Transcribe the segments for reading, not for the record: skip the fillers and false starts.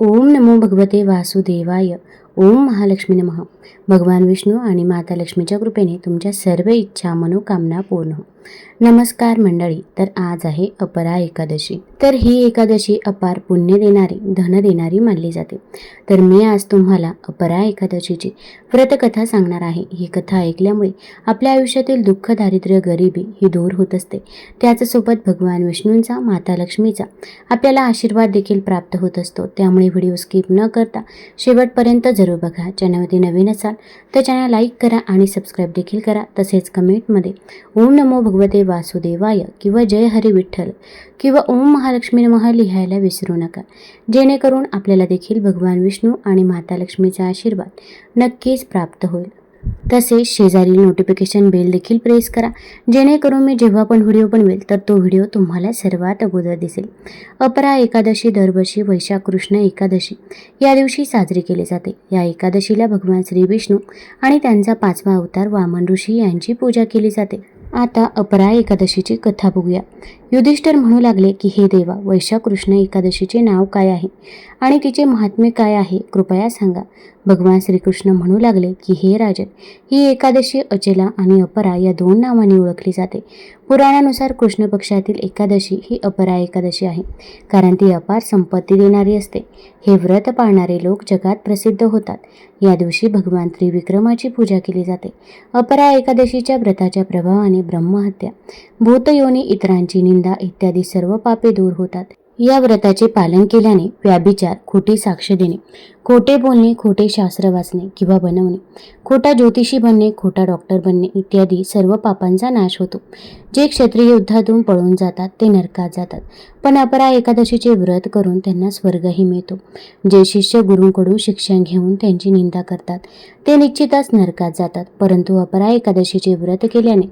ओम नमो भगवते वासुदेवाय. ओम महालक्ष्मी नमः. भगवान विष्णू आणि माता लक्ष्मीच्या कृपेने तुमच्या सर्व इच्छा मनोकामना पूर्ण हो. नमस्कार मंडळी. तर आज आहे अपरा एकादशी. तर ही एकादशी अपार पुण्य देणारी, धन देणारी मानली जाते. तर मी आज तुम्हाला अपरा एकादशीची व्रतकथा सांगणार आहे. ही कथा ऐकल्यामुळे आपल्या आयुष्यातील दुःख, दारिद्र्य, गरिबी ही दूर होत असते. त्याचसोबत भगवान विष्णूंचा, माता लक्ष्मीचा आपल्याला आशीर्वाद देखील प्राप्त होत असतो. त्यामुळे व्हिडिओ स्किप न करता शेवटपर्यंत जरूर बघा. चॅनलमध्ये नवीन असाल तर चॅनल लाईक करा आणि सबस्क्राईब देखील करा. तसेच कमेंटमध्ये ओम नमो भगवते वासुदेवाय किंवा जय हरी विठ्ठल किंवा ओम महालक्ष्मी नमः लिहायला विसरू नका, जेणेकरून आपल्याला देखील भगवान विष्णू आणि माता लक्ष्मीचा आशीर्वाद नक्कीच प्राप्त होईल. तसेच शेजारील नोटिफिकेशन बेल देखील प्रेस करा, जेणेकरून मी जेव्हा पण व्हिडिओ बनवेल तर तो व्हिडिओ तुम्हाला सर्वात अगोदर दिसेल. अपरा एकादशी दरवर्षी वैशाख कृष्ण एकादशी या दिवशी साजरी केली जाते. या एकादशीला भगवान श्री विष्णू आणि त्यांचा 5वा अवतार वामन ऋषी यांची पूजा केली जाते. आता अपरा एकादशीची कथा बघूया. युधिष्ठिर म्हणू लागले की हे देवा, वैशाख कृष्ण एकादशीचे नाव काय आहे आणि तिचे महात्म्य काय आहे, कृपया सांगा. भगवान श्रीकृष्ण म्हणू लागले की हे राजन, ही एकादशी अचला आणि अपरा या 2 नावांनी ओळखली जाते. पुराणानुसार कृष्ण पक्षातील एकादशी ही अपरा एकादशी आहे, कारण ती अपार संपत्ती देणारी असते. हे व्रत पाळणारे लोक जगात प्रसिद्ध होतात. या दिवशी भगवान त्रिविक्रमाची पूजा केली जाते. अपरा एकादशीच्या व्रताच्या प्रभावाने ब्रह्महत्या, भूतयोनी, इतरांची निंदा इत्यादी सर्व पापे दूर होतात. या व्रताचे पालन केल्याने व्याभिचार, खोटी साक्ष देणे, खोटे बोलणे, खोटे शास्त्र वाचणे किंवा बनवणे, खोटा ज्योतिषी बनणे, खोटा डॉक्टर बनणे इत्यादी सर्व पापांचा नाश होतो. जे क्षत्रिय युद्धातून पळून जातात ते नरकात जातात, पण अपरा एकादशीचे व्रत करून त्यांना स्वर्गही मिळतो. जे शिष्य गुरूंकडून शिक्षण घेऊन त्यांची निंदा करतात ते निश्चितच नरकात जातात, परंतु अपरा एकादशीचे व्रत केल्याने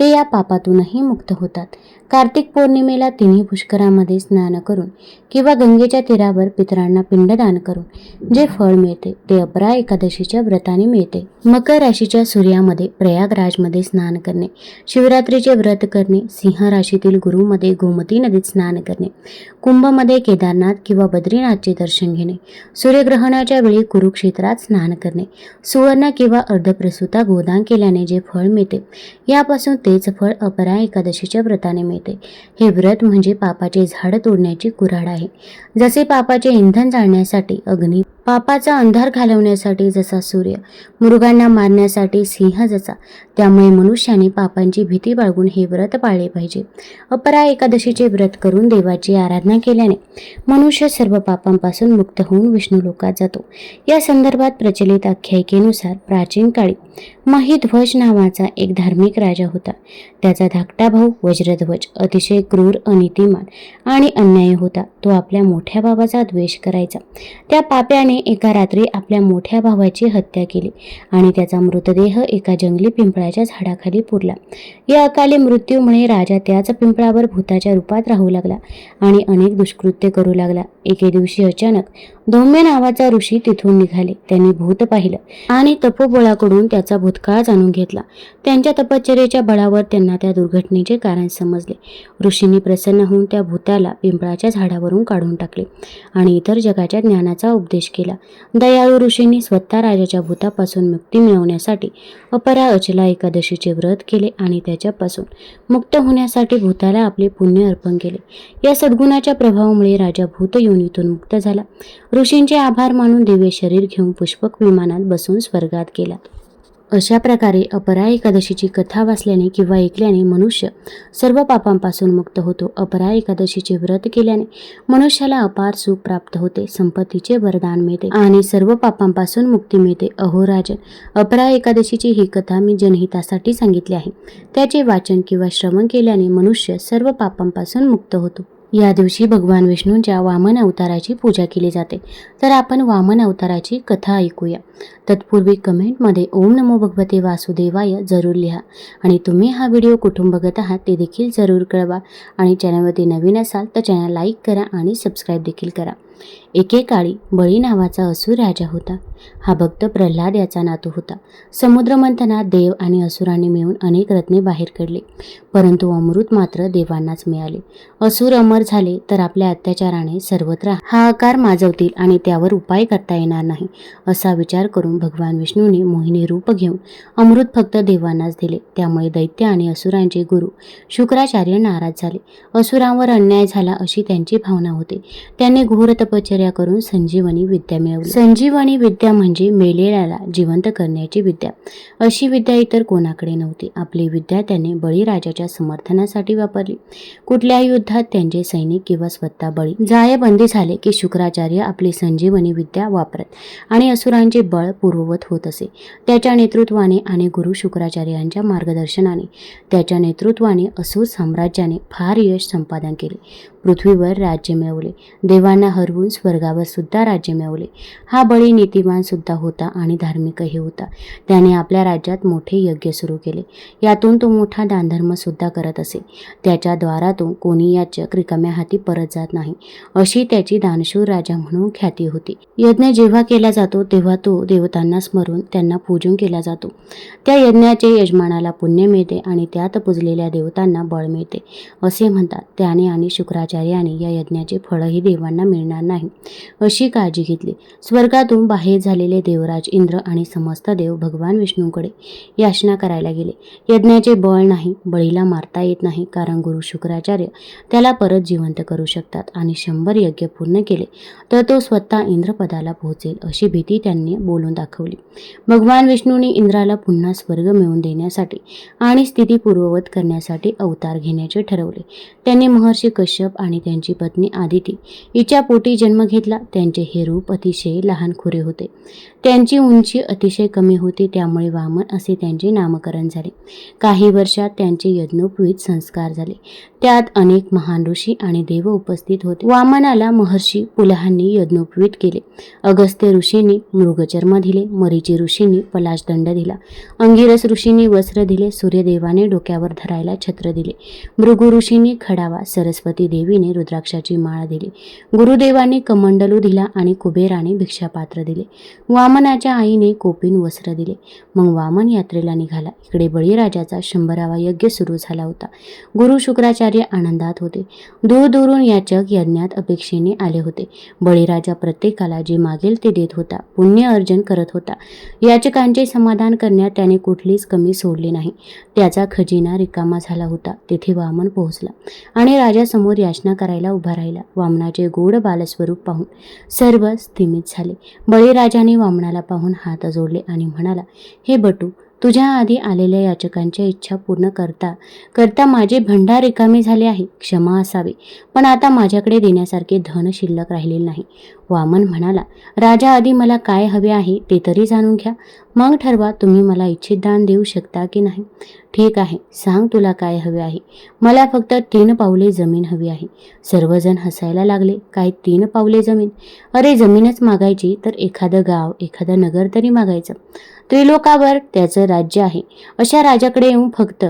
ते या पापातूनही मुक्त होतात. कार्तिक पौर्णिमेला तिन्ही पुष्करामध्ये स्नान करून किंवा गंगेच्या तीरावर पितरांना पिंडदान करून जे फळ मिळते ते अपरा एकादशीच्या व्रताने मिळते. मकर राशीच्या सूर्यामध्ये प्रयागराजमध्ये स्नान करणे, शिवरात्रीचे व्रत करणे, सिंह राशीतील गुरुमध्ये गोमती नदीत स्नान करणे, कुंभमध्ये केदारनाथ किंवा बद्रीनाथचे दर्शन घेणे, सूर्यग्रहणाच्या वेळी कुरुक्षेत्रात स्नान करणे, सुवर्ण किंवा अर्धप्रसूता गोदान केल्याने जे फळ मिळते यापासून तेच फळ अपरा एकादशीच्या व्रताने मिळते. हे व्रत म्हणजे पापाचे झाड तोडण्याची कुऱ्हाड आहे. जसे पापाचे इंधन जाळण्यासाठी अग्नी, पापाचा अंधार घालवण्यासाठी जसा सूर्य, मृगांना मारण्यासाठी सिंह जसा, त्यामुळे मनुष्याने पापांची भीती बाळगून हे व्रत पाळले पाहिजे. अपरा एकादशीचे व्रत करून देवाची आराधना केल्याने मनुष्य सर्व पापांपासून मुक्त होऊन विष्णू लोकात जातो. या संदर्भात प्रचलित आख्यायिकेनुसार प्राचीन काळी महिध्वज नावाचा एक धार्मिक राजा होता. त्याचा धाकटा भाऊ वज्रध्वज अतिशय क्रूर, अनितिमान आणि अन्यायी होता. तो आपल्या मोठ्या भावाचा द्वेष करायचा. त्या पाप्याने एका रात्री आपल्या मोठ्या भावाची हत्या केली आणि त्याचा मृतदेह एका जंगली पिंपळाच्या झाडाखाली पुरला. या अकाली मृत्यूमुळे राजा त्याच पिंपळावर भूताच्या रूपात राहू लागला आणि अनेक दुष्कृत्य करू लागला. एके दिवशी अचानक धौम्य नावाचा ऋषी तिथून निघाले. त्यांनी भूत पाहिलं आणि तपोबळाकडून त्याचा भूतकाळ जाणून घेतला. त्यांच्या तपश्चर्येच्या बळावर त्यांना त्या दुर्घटनेचे कारण समजले. ऋषींनी प्रसन्न होऊन त्या भूताला पिंपळाच्या झाडावरून काढून टाकले आणि इतर जगाच्या ज्ञानाचा उपदेश केला. दयाळू ऋषींनी स्वतः राजाच्या भूतापासून मुक्ती मिळवण्यासाठी अपरा अचला एकादशीचे व्रत केले आणि त्याच्यापासून मुक्त होण्यासाठी भूताला आपले पुण्य अर्पण केले. या सद्गुणाच्या प्रभावामुळे राजा भूत योनीतून मुक्त झाला. ऋषींचे आभार मानून दिव्य शरीर घेऊन पुष्पक विमानात बसून स्वर्गात गेला. अशा प्रकारे अपरा एकादशीची कथा वाचल्याने किंवा ऐकल्याने मनुष्य सर्व पापांपासून मुक्त होतो. अपरा एकादशीचे व्रत केल्याने मनुष्याला अपार सुख प्राप्त होते, संपत्तीचे वरदान मिळते आणि सर्व पापांपासून मुक्ती मिळते. अहो राजन, अपरा एकादशीची ही कथा मी जनहितासाठी सांगितली आहे. त्याचे वाचन किंवा श्रवण केल्याने मनुष्य सर्व पापांपासून मुक्त होतो. या दिवशी भगवान विष्णूंच्या वामन अवताराची पूजा केली जाते. तर आपण वामन अवताराची कथा ऐकूया. तत्पूर्वी कमेंटमध्ये ओम नमो भगवते वासुदेवाय जरूर लिहा आणि तुम्ही हा व्हिडिओ कुठून बघत आहात ते देखील जरूर कळवा आणि चॅनलवरती नवीन असाल तर चॅनल लाईक करा आणि सबस्क्राईब देखील करा. एकेकाळी बळी नावाचा असुर राजा होता. हा भक्त प्रल्हाद याचा नातू होता. समुद्रमंथनात देव आणि असुरांनी मिळून अनेक रत्ने बाहेर काढली, परंतु अमृत मात्र देवांनाच मिळाले. असुर अमर झाले तर आपल्या अत्याचाराने सर्वत्र हाहाकार माजवतील आणि त्यावर उपाय करता येणार नाही, असा विचार करून भगवान विष्णूने मोहिनी रूप घेऊन अमृत फक्त देवांनाच दिले. त्यामुळे दैत्य आणि असुरांचे गुरु शुक्राचार्य नाराज झाले. असुरांवर अन्याय झाला अशी त्यांची भावना होती. त्यांनी घोर तपश्चर्या करून संजीवनी विद्या मिळवली. संजीवनी विद्या म्हणजे मेलेल्याला जिवंत करण्याची विद्या. अशी विद्या इतर कोणाकडे नव्हती. आपली विद्या त्यांनी बळीराजाच्या समर्थनासाठी वापरली. कुठल्याही युद्धात त्यांचे सैनिक किंवा स्वतः बळी जायबंदी झाले की शुक्राचार्य आपली संजीवनी विद्या वापरत आणि असुरांचे बळ पूर्ववत होत असे. त्याच्या नेतृत्वाने आणि गुरु शुक्राचार्यांच्या मार्गदर्शनाने त्याच्या नेतृत्वाने असुर साम्राज्याने फार यश संपादन केले. पृथ्वीवर राज्य मिळवले. देवांना हरवून स्वर्गावर सुद्धा राज्य मिळवले. हा बळी नीतिवान सुद्धा होता आणि धार्मिकही होता. त्याने आपल्या राज्यात मोठे यज्ञ सुरू केले. यातून तो मोठा दानधर्म सुद्धा करत असे. त्याच्या द्वारातून कोणी याचक रिकाम्या हाती परत जात नाही, अशी त्याची दानशूर राजा म्हणून ख्याती होती. यज्ञ जेव्हा केला जातो तेव्हा तो देवतांना स्मरून त्यांना पूजन केला जातो. त्या यज्ञाचे यजमानाला पुण्य मिळते आणि त्यात पुजलेल्या देवतांना बळ मिळते, असे म्हणतात. त्याने आणि शुक्राचार्याने या यज्ञाचे फळही देवांना मिळणार नाही, अशी काळजी घेतली. स्वर्गातून बाहेर झालेले देवराज इंद्र आणि समस्त देव भगवान विष्णूकडे याचना करायला गेले. यज्ञाचे बळ नाही, बळीला मारता येत नाही, कारण गुरु शुक्राचार्य त्याला परत जिवंत करू शकतात आणि 100 यज्ञ पूर्ण केले तर तो स्वतः इंद्रपदाला पोहोचेल, अशी भीती त्यांनी बोलून दाखवली. भगवान विष्णूने इंद्राला पुन्हा स्वर्ग मिळवून देण्यासाठी आणि स्थिती पूर्ववत करण्यासाठी अवतार घेण्याचे ठरवले. त्यांनी महर्षी कश्यप आणि त्यांची पत्नी आदिती हिच्या पोटी जन्म घेतला. त्यांचे हे रूप अतिशय लहानखुरे होते. त्यांची उंची अतिशय कमी होती, त्यामुळे वामन असे त्यांचे नामकरण झाले. काही वर्षात त्यांचे यज्ञोपवीत संस्कार झाले. त्यात अनेक महान ऋषी आणि देव उपस्थित होते. वामनाला महर्षी पुलहांनी यज्ञोपवीत केले. अगस्त्य ऋषींनी मृगचर्म दिले. मरीची ऋषींनी पलाशदंड दिला. अंगिरस ऋषींनी वस्त्र दिले. सूर्यदेवाने डोक्यावर धरायला छत्र दिले. भृगु ऋषींनी खडावा. सरस्वती देवीने रुद्राक्षाची माळ दिली. गुरुदेवांनी कमंडलू दिला आणि कुबेराने भिक्षापात्र दिले. वामनाच्या आईने कोपीन वस्त्र दिले. मग वामन यात्रेला निघाला. इकडे बळीराजाचा 100वा यज्ञ सुरू झाला होता. गुरु शुक्राचार्य आनंदात होते. दूरदूरून याचक यज्ञात अपेक्षेने आले होते. बळीराजा प्रत्येकाला जे मागेल ते देत होता, पुण्य अर्जन करत होता. याचकांचे समाधान करण्यात त्याने कुठलीच कमी सोडली नाही. त्याचा खजिना रिकामा झाला होता. तेथे वामन पोहोचला आणि राजासमोर याचना करायला उभा राहिला. वामनाचे गोड बालस्वरूप पाहून सर्व स्तिमित झाले. बळीराजाने वामनाला पाहून हात जोडले आणि म्हणाला, हे बटू, तुझ्या आधी आलेल्या याचकांच्या इच्छा पूर्ण करता करता माझे भंडार रिकामे झाले आहे. क्षमा असावी, पण आता माझ्याकडे देण्यासारखे धन शिल्लक राहिलेले नाही. वामन म्हणाला, राजा, आधी मला काय हवे आहे ते तरी जाणून घ्या, मग ठरवा तुम्ही मला इच्छित दान देऊ शकता की नाही. ठीक आहे, सांग तुला काय हवे आहे. मला फक्त 3 पावले जमीन हवी आहे. सर्वजण हसायला लागले. काय 3 पावले जमीन? अरे, जमीनच मागायची तर एखादं गाव, एखादं नगर तरी मागायचं. त्रिलोकावर त्याचं राज्य आहे. अशा राजाकडे येऊन फक्त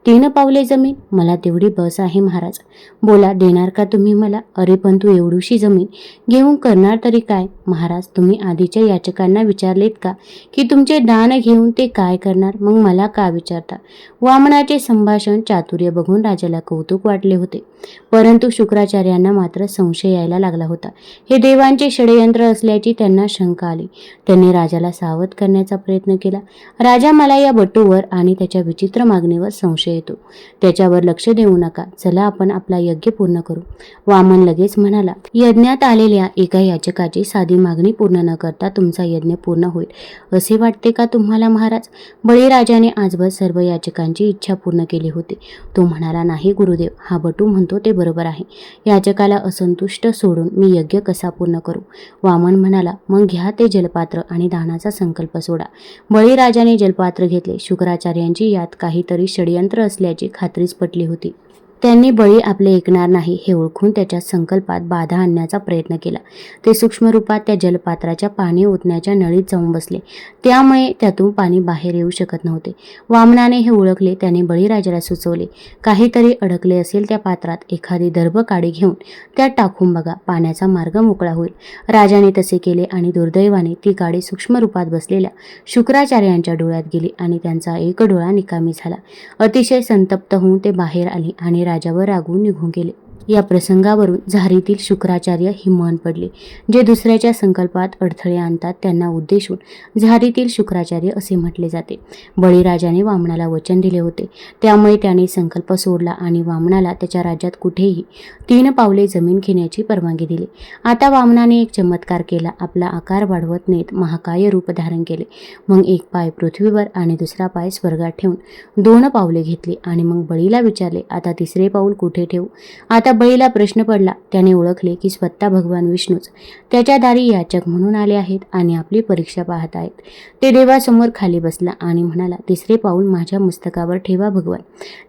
3 पावले जमीन? मला तेवढी बस आहे महाराज. बोला, देणार का तुम्ही मला? अरे, पण तू एवढीशी जमीन घेऊन करणार तरी काय? महाराज, तुम्ही आधीच्या याचकांना विचारलेत का की तुमचे दान घेऊन ते काय करणार? मग मला का विचारता? वामनाचे संभाषण चातुर्य बघून राजाला कौतुक वाटले होते, परंतु शुक्राचार्यांना मात्र संशय यायला लागला होता. हे देवांचे षडयंत्र असल्याची त्यांना शंका आली. त्यांनी राजाला सावध करण्याचा प्रयत्न केला. राजा, मला या बटूवर आणि त्याच्या विचित्र मागणीवर संशय येतो. त्याच्यावर लक्ष देऊ नका. चला, आपण आपला यज्ञ पूर्ण करू. वामन लगेच म्हणाला, यज्ञात आलेल्या एका याचकाची साधी मागणी पूर्ण न करता तुमचा यज्ञ पूर्ण होईल असे वाटते का तुम्हाला महाराज? बळीराजाने आजवर सर्व याचकांची इच्छा पूर्ण केली होती. तो म्हणाला, नाही गुरुदेव, हा बटू म्हणतो ते बरोबर आहे. याचकाला असंतुष्ट सोडून मी यज्ञ कसा पूर्ण करू? वामन म्हणाला, मग घ्या ते जलपात्र आणि दानाचा संकल्प सोडा. बळीराजाने जलपात्र घेतले. शुक्राचार्यांची यात काहीतरी षडयंत्र असल्याची खात्रीच पटली होती. त्यांनी बळी आपले ऐकणार नाही हे ओळखून त्याच्या संकल्पात बाधा आणण्याचा प्रयत्न केला. ते सूक्ष्म रूपात त्या जलपात्राच्या पाणी ओतण्याच्या नळीत जाऊन बसले. त्यामुळे त्यातून पाणी बाहेर येऊ शकत नव्हते. वामनाने हे ओळखले. त्याने बळीराजाला सुचवले, काहीतरी अडकले असेल त्या पात्रात. एखादी दर्भ काडी घेऊन त्यात टाकून बघा, पाण्याचा मार्ग मोकळा होईल. राजाने तसे केले आणि दुर्दैवाने ती काडी सूक्ष्म रूपात बसलेल्या शुक्राचार्यांच्या डोळ्यात गेली आणि त्यांचा एक डोळा निकामी झाला. अतिशय संतप्त होऊन ते बाहेर आले आणि राजावर रागून निघून गेले. या प्रसंगावरून झारीतील शुक्राचार्य हिमवून पडले. जे दुसऱ्याच्या संकल्पात अडथळे आणतात त्यांना उद्देशून झारीतील शुक्राचार्य असे म्हटले जाते. बळीराजाने वामनाला वचन दिले होते, त्यामुळे त्याने संकल्प सोडला आणि वामनाला त्याच्या राज्यात कुठेही 3 पावले जमीन घेण्याची परवानगी दिली. आता वामनाने एक चमत्कार केला. आपला आकार वाढवत नेत महाकाय रूप धारण केले. मग एक पाय पृथ्वीवर आणि दुसरा पाय स्वर्गात ठेवून 2 पावले घेतली आणि मग बळीला विचारले, आता तिसरे पाऊल कुठे ठेवू? आता बळीला प्रश्न पडला. त्याने ओळखले की स्वतः भगवान विष्णूच त्याच्या दारी याचक म्हणून आले आहेत आणि आपली परीक्षा पाहत आहेत. ते देवासमोर खाली बसला आणि म्हणाला, तिसरे पाऊल माझ्या मस्तकावर ठेवा भगवान.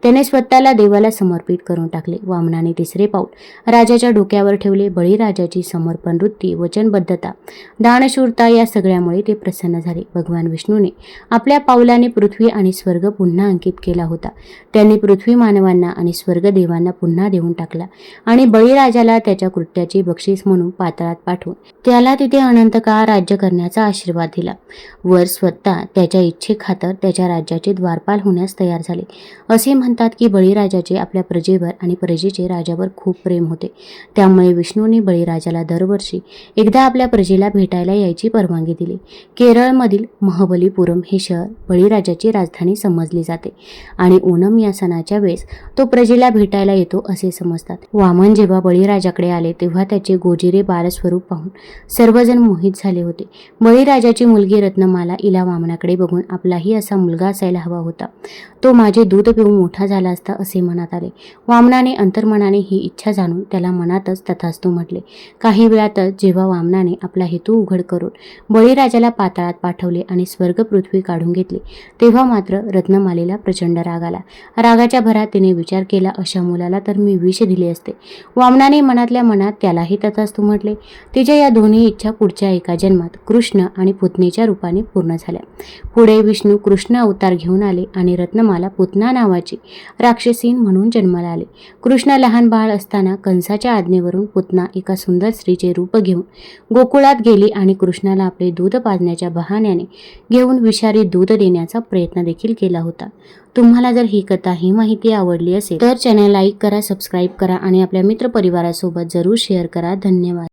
त्याने स्वतःला देवाला समर्पित करून टाकले. वामनाने तिसरे पाऊल राजाच्या डोक्यावर ठेवले. बळीराजाची समर्पण वृत्ती, वचनबद्धता, दानशूरता या सगळ्यामुळे ते प्रसन्न झाले. भगवान विष्णूने आपल्या पावलाने पृथ्वी आणि स्वर्ग पुन्हा अंकित केला होता. त्यांनी पृथ्वी मानवांना आणि स्वर्ग देवांना पुन्हा देऊन टाकला आणि बळीराजाला त्याच्या कृत्याची बक्षीस म्हणून पाताळात पाठवून त्याला तिथे अनंत काळ राज्य करण्याचा आशीर्वाद दिला. वर स्वतः त्याच्या इच्छेखातर त्याच्या राज्याचे द्वारपाल होण्यास तयार झाले. असे म्हणतात की बळीराजाचे आपल्या प्रजेवर आणि प्रजेचे राजावर खूप प्रेम होते. त्यामुळे विष्णूने बळीराजाला दरवर्षी एकदा आपल्या प्रजेला भेटायला यायची परवानगी दिली. केरळमधील महाबलीपुरम हे शहर बळीराजाची राजधानी समजली जाते आणि ओणम या सणाच्या वेळेस तो प्रजेला भेटायला येतो असे समजतात. वामन जेव्हा बळीराजाकडे आले तेव्हा त्याचे गोजिरे बालस्वरूप पाहून सर्वजण मोहित झाले होते. बळीराजाची मुलगी रत्नमाला हिला वामनाकडे बघून आपलाही असा मुलगा असायला हवा होता, तो माझे दूध पिऊन मोठा झाला असता असे मनात आले. वामनाने अंतर्मनाने ही इच्छा जाणून त्याला मनातच तथास्तु म्हटले. काही वेळातच जेव्हा वामनाने आपला हेतू उघड करून बळीराजाला पाताळात पाठवले आणि स्वर्ग पृथ्वी काढून घेतली, तेव्हा मात्र रत्नमालेला प्रचंड राग आला. रागाच्या भरात तिने विचार केला, अशा मुलाला तर मी विष दिले असते. वामनाने मनातल्या मनात त्यालाही तथास्तु म्हटले. तिच्या या दोन्ही इच्छा पुढच्या एका जन्मात कृष्ण आणि पुतनेच्या रूपाने पूर्ण झाल्या. पुढे विष्णू कृष्ण अवतार घेऊन आले आणि रत्नमाला पुतना नावाची राक्षसीन म्हणून जन्माला आले. कृष्ण लहान बाळ असताना कंसाच्या आज्ञेवरून पुतना एका सुंदर स्त्रीचे रूप घेऊन गोकुळात गेली आणि कृष्णाला आपले दूध पाजण्याच्या बहाण्याने घेऊन विषारी दूध देण्याचा प्रयत्न देखील केला होता. तुम्हाला जर ही कथा, ही माहिती आवडली असेल तर चॅनल लाईक करा, सबस्क्राईब करा आणि आपल्या मित्रपरिवारासोबत जरूर शेअर करा. धन्यवाद.